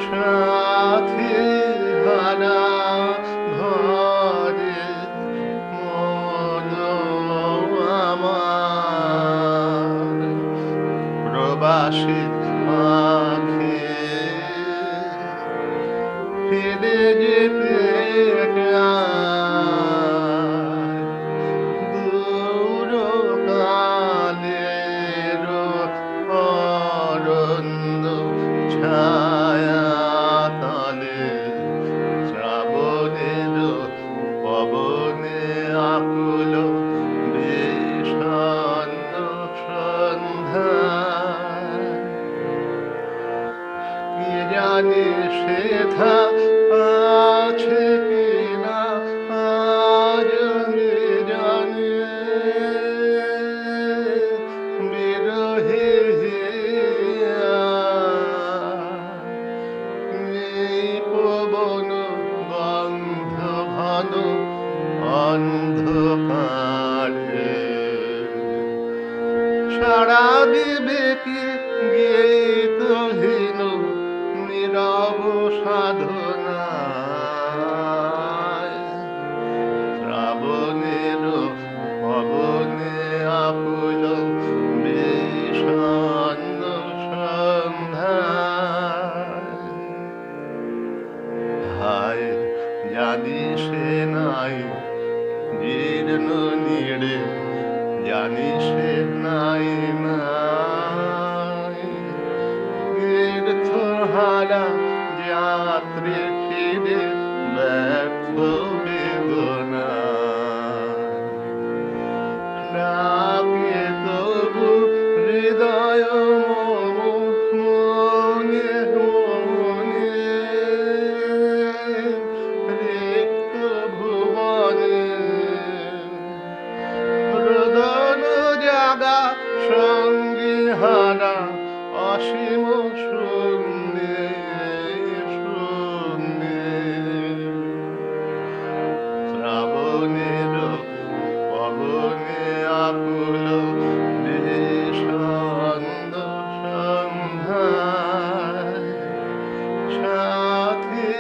সাথী হারা ঘরে মন আমার প্রবাসী পাখি ফিরে যেতে চায় দূর কালের অরণ্য ছায়া তলে শ্রাবণের পবনে আকুল বিষণ্ণ সন্ধ্যায় কি জানি সেথা আছে কিনা আজ জানি বিরহে পবন গন্ধ ঘন অন্ধকারে সারা দিবে কি গীতহীন নীরব সাধনায় শ্রাবণের পবনে আকুল বিষণ্ণ সন্ধ্যায় হায় জানি সে নাই জীর্ণ নীড়ে জানি সে নাই নাই তীর্থহারা যাত্রী ফিরে ব্যর্থ বেদনা ডাকে তবু হৃদয় মনে মনে রিক্ত ভুবনে রোদন জাগা সঙ্গী হারা অসীম শূন্যে শূন্যে শ্রাবণের পবনে আকুল বিষণ্ণ সন্ধ্যায় সাথী